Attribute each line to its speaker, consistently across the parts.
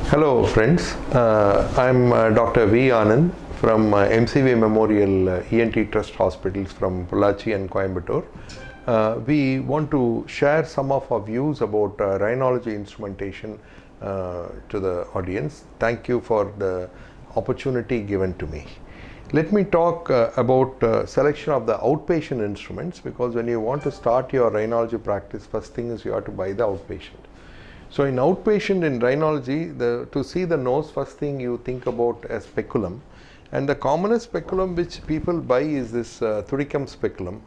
Speaker 1: Hello friends, I'm Dr. Anand from MCV Memorial ENT Trust Hospitals from Pollachi and Coimbatore. We want to share some of our views about rhinology instrumentation to the audience. Thank you for the opportunity given to me. Let me talk about selection of the outpatient instruments, because when you want to start your rhinology practice, first thing is you have to buy the outpatient. So in outpatient in rhinology, to see the nose, first thing you think about a speculum, and the commonest speculum which people buy is this thuricum speculum,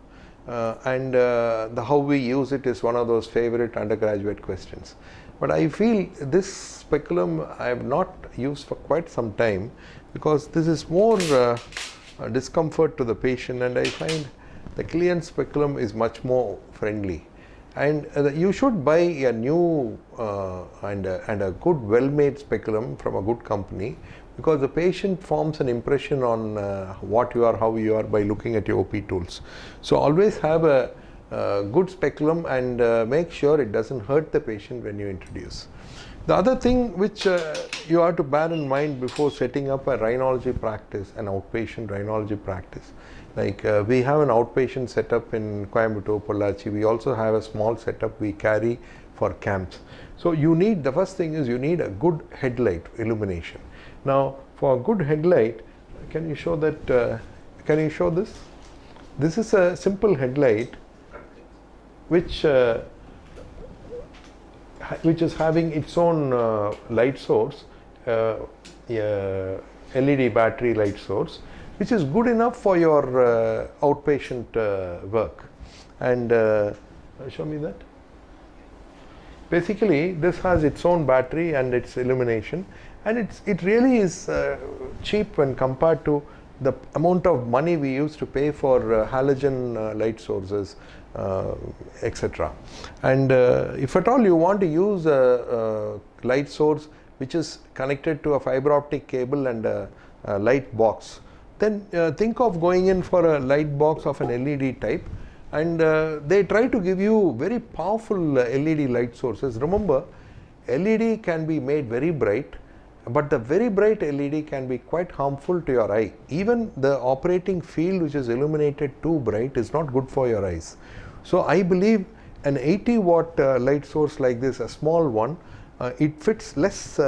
Speaker 1: and how we use it is one of those favorite undergraduate questions. But I feel this speculum I have not used for quite some time, because this is more discomfort to the patient, and I find the Client speculum is much more friendly. And you should buy a new and a good well-made speculum from a good company, because the patient forms an impression on what you are, how you are, by looking at your OP tools. So always have a good speculum and make sure it doesn't hurt the patient when you introduce. The other thing which you have to bear in mind before setting up a rhinology practice, an outpatient rhinology practice, like we have an outpatient setup in Coimbatore, Pollachi. We also have a small setup we carry for camps. So you need, the first thing is you need a good headlight illumination. Now for a good headlight, can you show that, can you show this? This is a simple headlight which is having its own light source, LED battery light source, which is good enough for your outpatient work. And show me that. Basically, this has its own battery and its illumination, and it really is cheap when compared to the amount of money we used to pay for halogen light sources, etc. And if at all you want to use a light source which is connected to a fiber optic cable and a light box, then think of going in for a light box of an LED type, and they try to give you very powerful LED light sources. Remember, LED can be made very bright, but the very bright LED can be quite harmful to your eye. Even the operating field which is illuminated too bright is not good for your eyes. So I believe an 80-watt light source like this, a small one, it fits less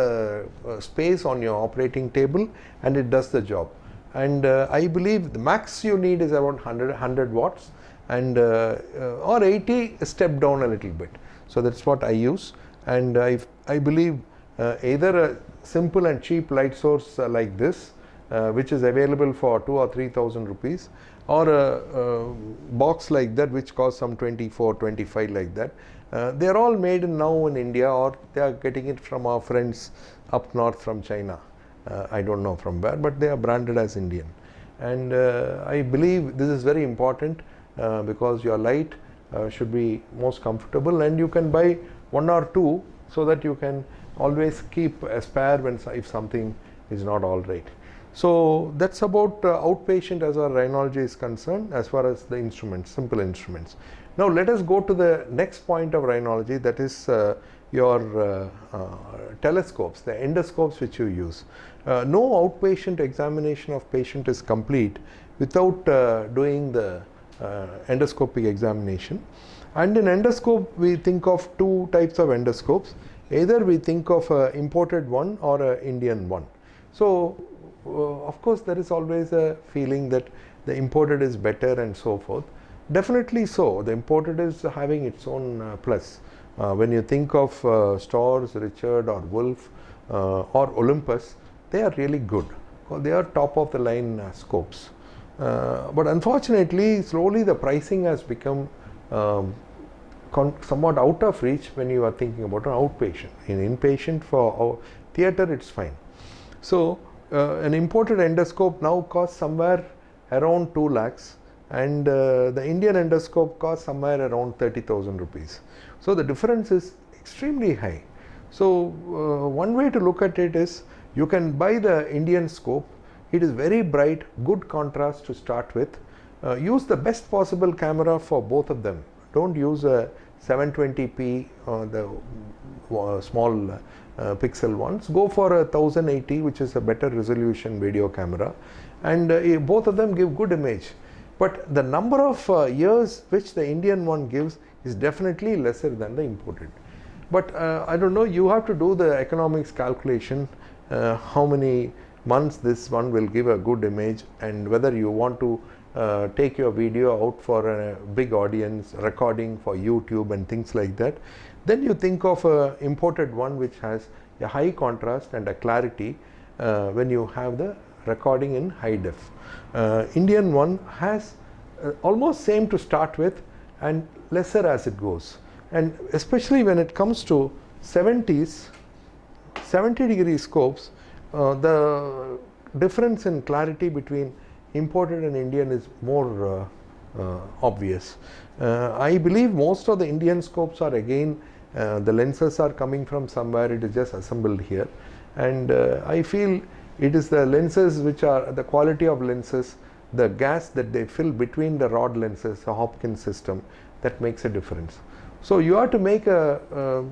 Speaker 1: space on your operating table and it does the job. And I believe the max you need is around 100 watts, and or 80, step down a little bit. So that's what I use, and I believe either a simple and cheap light source like this, which is available for 2,000 or 3,000 rupees, or a box like that which costs some 24, 25 like that. They are all made now in India, or they are getting it from our friends up north from China. I don't know from where, but they are branded as Indian. And I believe this is very important because your light should be most comfortable, and you can buy one or two so that you can always keep a spare if something is not all right. So that's about outpatient as our rhinology is concerned, as far as the instruments, simple instruments. Now let us go to the next point of rhinology, that is your telescopes, the endoscopes which you use. No outpatient examination of patient is complete without doing the endoscopic examination. And in endoscope, we think of two types of endoscopes. Either we think of an imported one or an Indian one. So of course there is always a feeling that the imported is better and so forth. Definitely so, the imported is having its own plus. When you think of Storrs, Richard or Wolf or Olympus, they are really good. They are top of the line scopes. But unfortunately, slowly the pricing has become somewhat out of reach when you are thinking about an outpatient. In inpatient for theatre, it's fine. So an imported endoscope now costs somewhere around 2 lakhs, and the Indian endoscope costs somewhere around 30,000 rupees. So the difference is extremely high. So one way to look at it is, you can buy the Indian scope. It is very bright, good contrast to start with. Use the best possible camera for both of them. Don't use a 720p, the small pixel ones. Go for a 1080, which is a better resolution video camera, and both of them give good image. But the number of years which the Indian one gives is definitely lesser than the imported. But I don't know, you have to do the economics calculation, how many months this one will give a good image, and whether you want to take your video out for a big audience, recording for YouTube and things like that. Then you think of a imported one which has a high contrast and a clarity when you have the recording in high def. Indian one has almost same to start with and lesser as it goes. And especially when it comes to 70-degree scopes, the difference in clarity between imported and Indian is more obvious. I believe most of the Indian scopes are again, the lenses are coming from somewhere, it is just assembled here. And I feel it is the lenses which are the quality of lenses, the gas that they fill between the rod lenses, the Hopkins system, that makes a difference. So you have to make a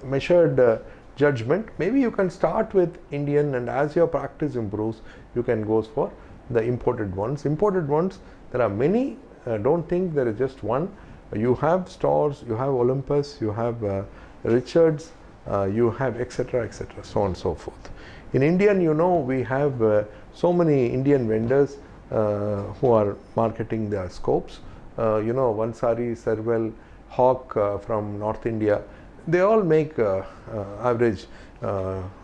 Speaker 1: measured judgment. Maybe you can start with Indian, and as your practice improves, you can go for the imported ones. Imported ones, there are many. Don't think there is just one. You have Stars, you have Olympus, you have Richards, you have etc., etc., so on and so forth. In Indian, you know, we have so many Indian vendors who are marketing their scopes. You know, Vansari, Serval, Hawk from North India. They all make average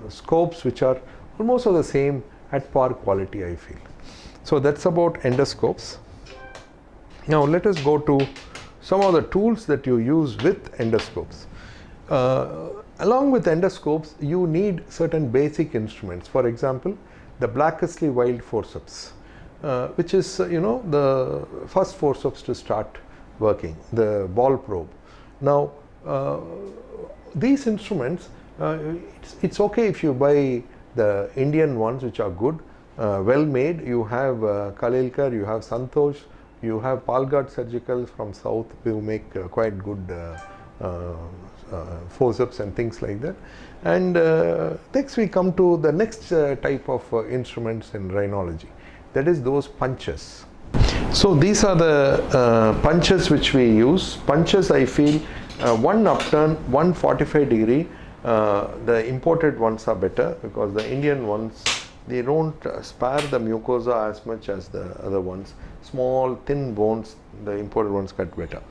Speaker 1: scopes which are almost of the same at par quality, I feel. So that's about endoscopes. Now let us go to some of the tools that you use with endoscopes. Along with endoscopes, you need certain basic instruments. For example, the Blackesley Wild forceps, which is the first forceps to start working, the ball probe. Now these instruments, it's okay if you buy the Indian ones which are good, well made. You have Kalelkar, you have Santosh, you have Palghat Surgical from South, who make quite good forceps and things like that. And next we come to the next type of instruments in rhinology, that is those punches. So these are the punches which we use. Punches, I feel, one upturn, one 45-degree. The imported ones are better because the Indian ones, they don't spare the mucosa as much as the other ones. Small, thin bones, the imported ones cut better.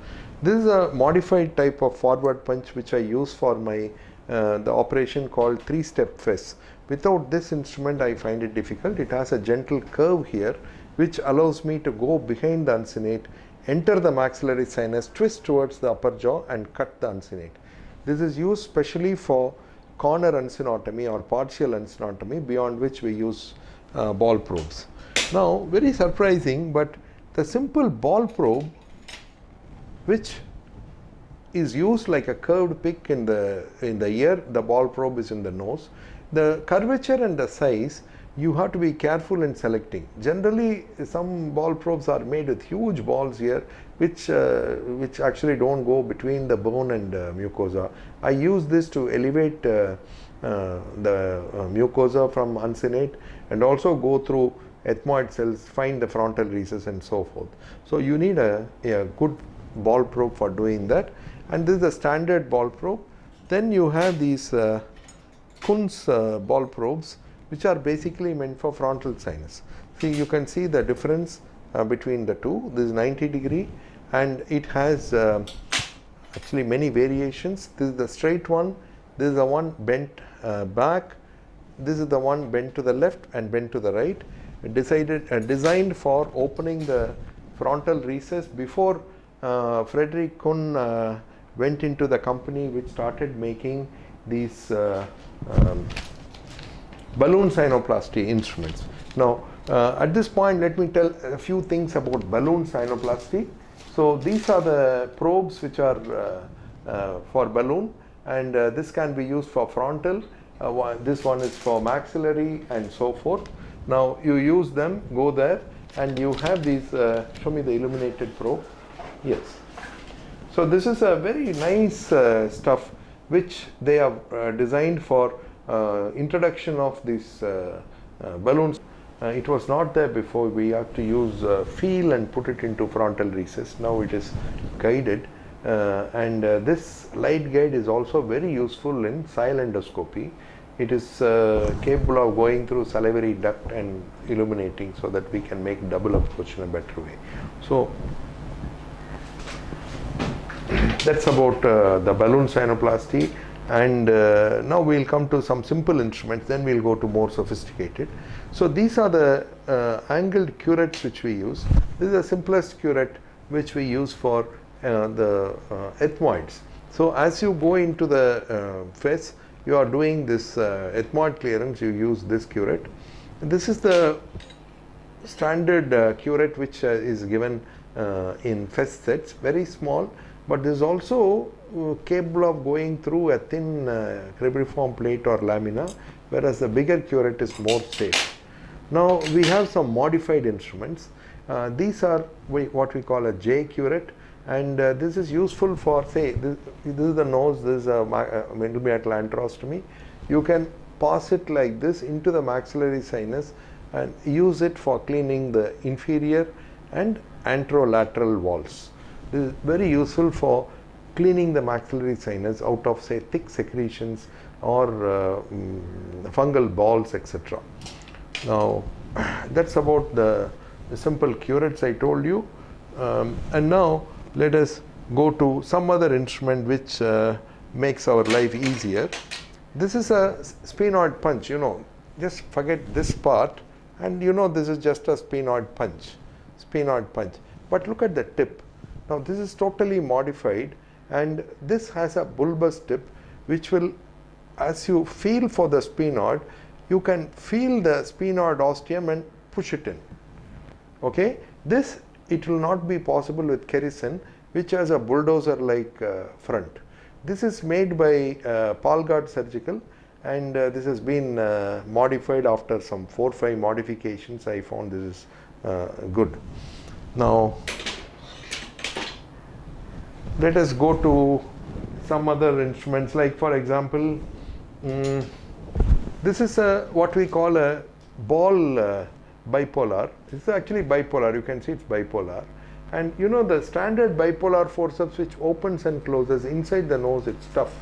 Speaker 1: This is a modified type of forward punch which I use for my the operation called 3-step fess. Without this instrument, I find it difficult. It has a gentle curve here which allows me to go behind the uncinate, enter the maxillary sinus, twist towards the upper jaw and cut the uncinate. This is used specially for corner uncinotomy or partial uncinotomy, beyond which we use ball probes. Now, very surprising, but the simple ball probe, which is used like a curved pick in the ear, the ball probe is in the nose. The curvature and the size, you have to be careful in selecting. Generally, some ball probes are made with huge balls here, which actually don't go between the bone and mucosa. I use this to elevate the mucosa from uncinate and also go through ethmoid cells, find the frontal recess and so forth. So you need a good ball probe for doing that, and this is a standard ball probe. Then you have these Kunz ball probes, which are basically meant for frontal sinus. See, you can see the difference between the two. This is 90-degree and it has actually many variations. This is the straight one, this is the one bent back, this is the one bent to the left and bent to the right. Designed for opening the frontal recess before Frederick Kuhn went into the company which started making these balloon sinoplasty instruments. Now, at this point, let me tell a few things about balloon sinoplasty. So these are the probes which are for balloon, and this can be used for frontal. This one is for maxillary and so forth. Now you use them, go there, and you have these, show me the illuminated probe. Yes. So this is a very nice stuff. which they have designed for introduction of these balloons. It was not there before. We have to use feel and put it into frontal recess. Now it is guided, and this light guide is also very useful in endoscopy. It is capable of going through salivary duct and illuminating, so that we can make double approach in a better way. So that's about the balloon sinuplasty. And now we'll come to some simple instruments, then we'll go to more sophisticated. So these are the angled curettes which we use. This is the simplest curette which we use for the ethmoids. So as you go into the fess, you are doing this ethmoid clearance, you use this curette. This is the standard curette which is given in fess sets, very small, but this is also capable of going through a thin cribriform plate or lamina, whereas the bigger curette is more safe. Now we have some modified instruments. These are what we call a J curette, and this is useful for, say, this is the nose, this is a medullary anterostomy. You can pass it like this into the maxillary sinus and use it for cleaning the inferior and anterolateral walls. This is very useful for cleaning the maxillary sinus out of, say, thick secretions or fungal balls, etc. Now that's about the simple curettes I told you, and now let us go to some other instrument which makes our life easier. This is a sphenoid punch. Just forget this part, and this is just a sphenoid punch. But look at the tip. Now this is totally modified, and this has a bulbous tip which will, as you feel for the sphenoid, you can feel the sphenoid ostium and push it in. Okay, this it will not be possible with Kerrison, which has a bulldozer like front. This is made by Palgard Surgical, and this has been modified after some 4 or 5 modifications. I found this is good. Now let us go to some other instruments, like for example, this is what we call a ball bipolar. This is actually bipolar. You can see it's bipolar. And the standard bipolar forceps which opens and closes inside the nose, it's tough.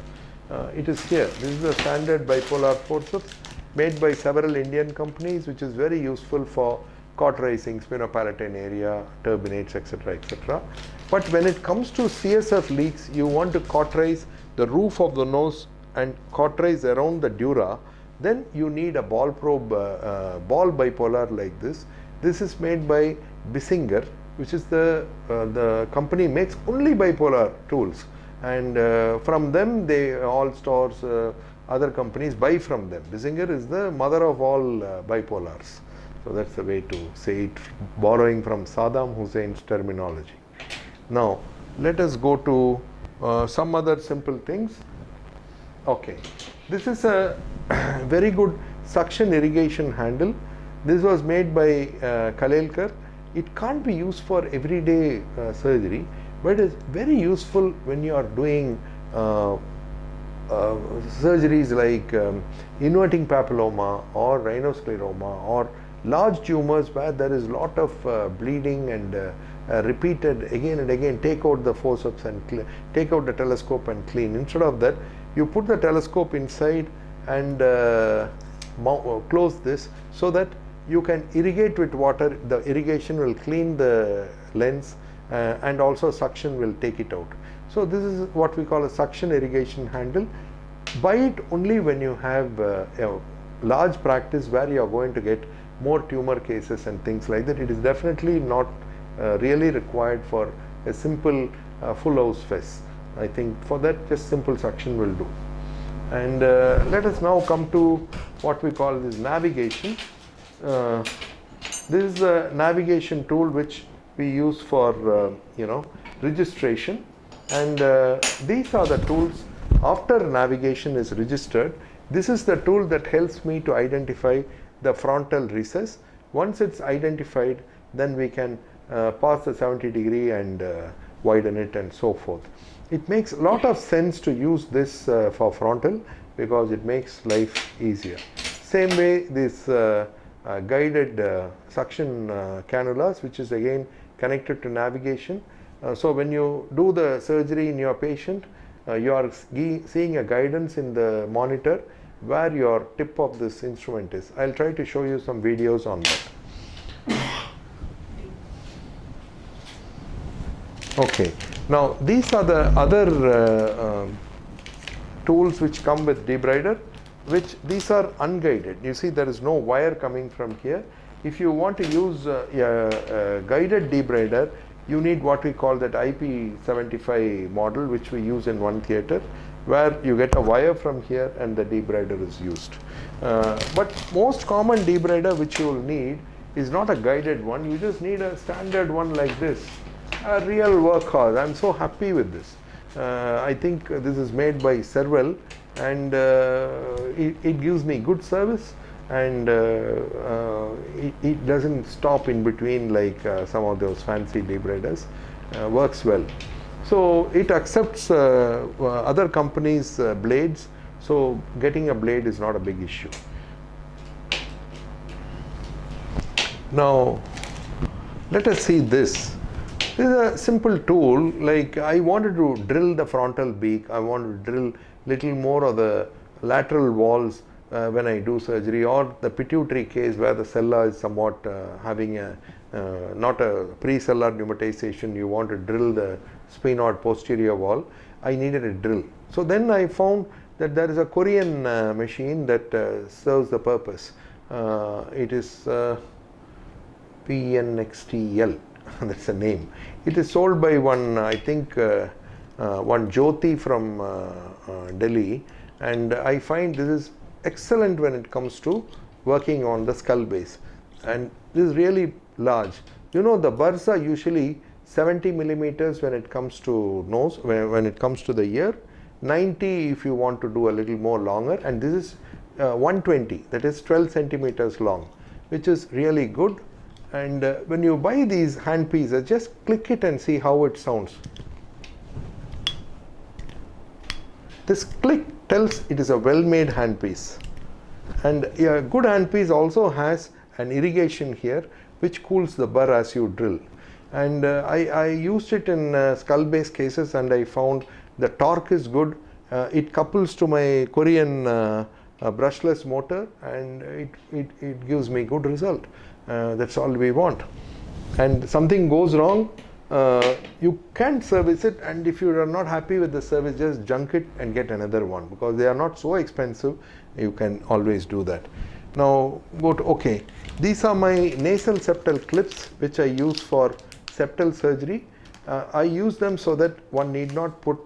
Speaker 1: It is here. This is the standard bipolar forceps made by several Indian companies, which is very useful for cauterizing sphenopalatine area, turbinates, etc., etc. But when it comes to CSF leaks, you want to cauterize the roof of the nose and cauterize around the dura, then you need a ball probe, ball bipolar like this. This is made by Bissinger, which is the company makes only bipolar tools, and from them all stores, other companies buy from them. Bissinger is the mother of all bipolars. So that's the way to say it, borrowing from Saddam Hussein's terminology. Now let us go to some other simple things. Okay, this is a very good suction irrigation handle. This was made by Kalelkar. It can't be used for everyday surgery, but it is very useful when you are doing surgeries like inverting papilloma or rhinoscleroma or large tumors where there is a lot of bleeding and repeated again and again. Take out the forceps and take out the telescope and clean. Instead of that, you put the telescope inside and close this so that you can irrigate with water. The irrigation will clean the lens and also suction will take it out. So this is what we call a suction irrigation handle. Buy it only when you have a large practice where you are going to get more tumor cases and things like that. It is definitely not really required for a simple full house fess. I think for that just simple suction will do. And let us now come to what we call this navigation. This is the navigation tool which we use for registration, and these are the tools after navigation is registered. This is the tool that helps me to identify the frontal recess. Once it's identified, then we can pass the 70 degree and widen it and so forth. it makes a lot of sense to use this for frontal because it makes life easier. Same way this guided suction cannulas, which is again connected to navigation. So when you do the surgery in your patient, you are seeing a guidance in the monitor where your tip of this instrument is. I'll try to show you some videos on that. Okay, now these are the other tools which come with debrider, which these are unguided. You see there is no wire coming from here. If you want to use a guided debrider, you need what we call that IP75 model, which we use in one theater, where you get a wire from here and the debrider is used. But most common debrider which you will need is not a guided one. You just need a standard one like this, a real workhorse. I'm so happy with this. I think this is made by Serval, and it gives me good service, and it doesn't stop in between like some of those fancy debriders. Works well. So it accepts other companies' blades, so getting a blade is not a big issue. Now let us see this. This is a simple tool. Like I wanted to drill the frontal beak, I wanted to drill little more of the lateral walls when I do surgery, or the pituitary case where the sella is somewhat having a not a pre-sellar pneumatization. You want to drill the sphenoid posterior wall. I needed a drill. So then I found that there is a Korean machine that serves the purpose. It is PNXTL. That's the name. It is sold by one, I think, one Jyoti from Delhi, and I find this is excellent when it comes to working on the skull base. And this is really large. You know, the burrs are usually 70 millimeters when it comes to nose, when it comes to the ear, 90 if you want to do a little more longer, and this is 120, that is 12 centimeters long, which is really good. And when you buy these handpieces, just click it and see how it sounds. This click tells it is a well-made handpiece. And a good handpiece also has an irrigation here which cools the burr as you drill. And I used it in skull base cases, and I found the torque is good. It couples to my Korean brushless motor, and it gives me good result. That's all we want. And something goes wrong, you can service it, and if you are not happy with the service, just junk it and get another one, because they are not so expensive. You can always do that. Now go to, okay, these are my nasal septal clips which I use for septal surgery. I use them so that one need not put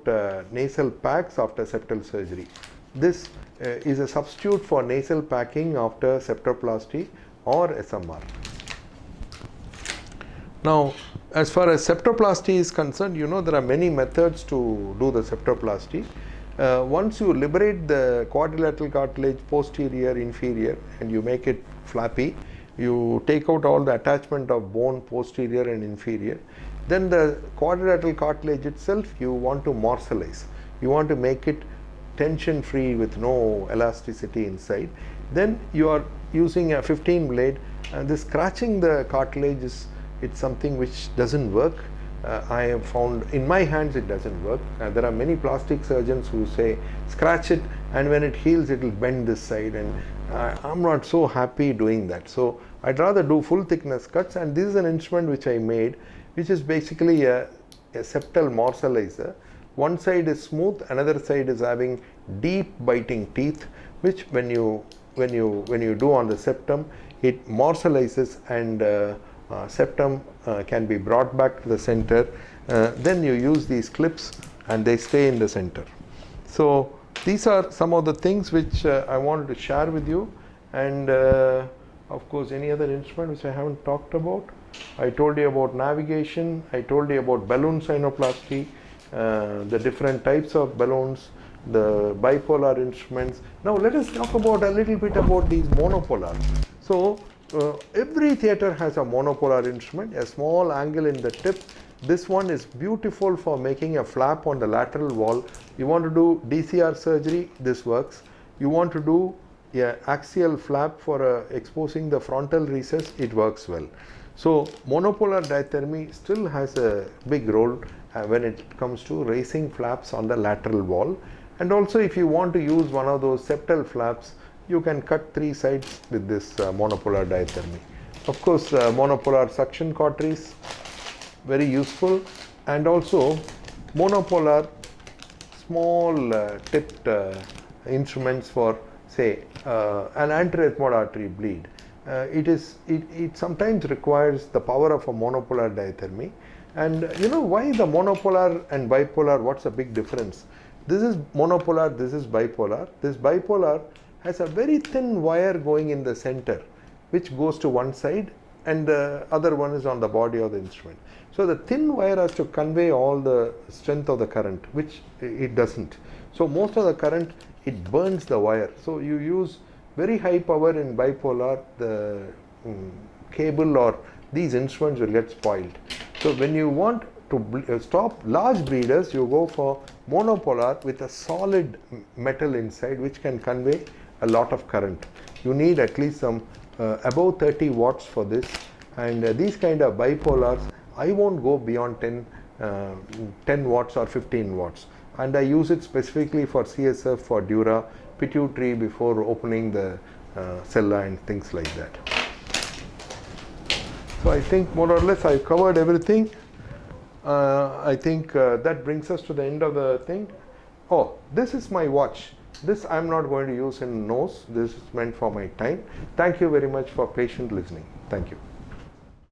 Speaker 1: nasal packs after septal surgery. This is a substitute for nasal packing after septoplasty or SMR. Now, as far as septoplasty is concerned, you know there are many methods to do the septoplasty. Once you liberate the quadrilateral cartilage posterior, inferior, and you make it flappy, you take out all the attachment of bone posterior and inferior. Then the quadrilateral cartilage itself you want to morselize. You want to make it tension free with no elasticity inside. Then you are using a 15 blade, and this scratching the cartilage is it's something which doesn't work. I have found in my hands it doesn't work. There are many plastic surgeons who say scratch it, and when it heals it will bend this side, and I'm not so happy doing that. So I'd rather do full thickness cuts, and this is an instrument which I made, which is basically a septal morselizer. One side is smooth, another side is having deep biting teeth, which when you do on the septum, it morselizes, and septum can be brought back to the center. Then you use these clips and they stay in the center. So these are some of the things which I wanted to share with you. And of course, any other instrument which I haven't talked about. I told you about navigation, I told you about balloon sinoplasty, the different types of balloons, the bipolar instruments. Now let us talk about a little bit about these monopolar. So every theater has a monopolar instrument, a small angle in the tip This one is beautiful for making a flap on the lateral wall. You want to do DCR surgery, this works. You want to do axial flap for exposing the frontal recess, it works well. So monopolar diathermy still has a big role when it comes to raising flaps on the lateral wall. And also if you want to use one of those septal flaps, you can cut 3 sides with this monopolar diathermy. Of course, monopolar suction cauteries, very useful, and also monopolar small tipped instruments for say an anterior ethmoid artery bleed. It sometimes requires the power of a monopolar diathermy. And you know why the monopolar and bipolar, what's the big difference? This is monopolar, this is bipolar. This bipolar has a very thin wire going in the center which goes to one side, and the other one is on the body of the instrument. So the thin wire has to convey all the strength of the current, which it doesn't. So most of the current, it burns the wire. So you use very high power in bipolar, the cable or these instruments will get spoiled. So when you want to stop large bleeders, you go for monopolar with a solid metal inside which can convey a lot of current. You need at least some above 30 watts for this, and these kind of bipolars, I won't go beyond 10 watts or 15 watts, and I use it specifically for CSF, for dura, pituitary before opening the sella and things like that. So I think more or less I covered everything. I think that brings us to the end of the thing. Oh, this is my watch. This I'm not going to use in nose. This is meant for my time. Thank you very much for patient listening. Thank you.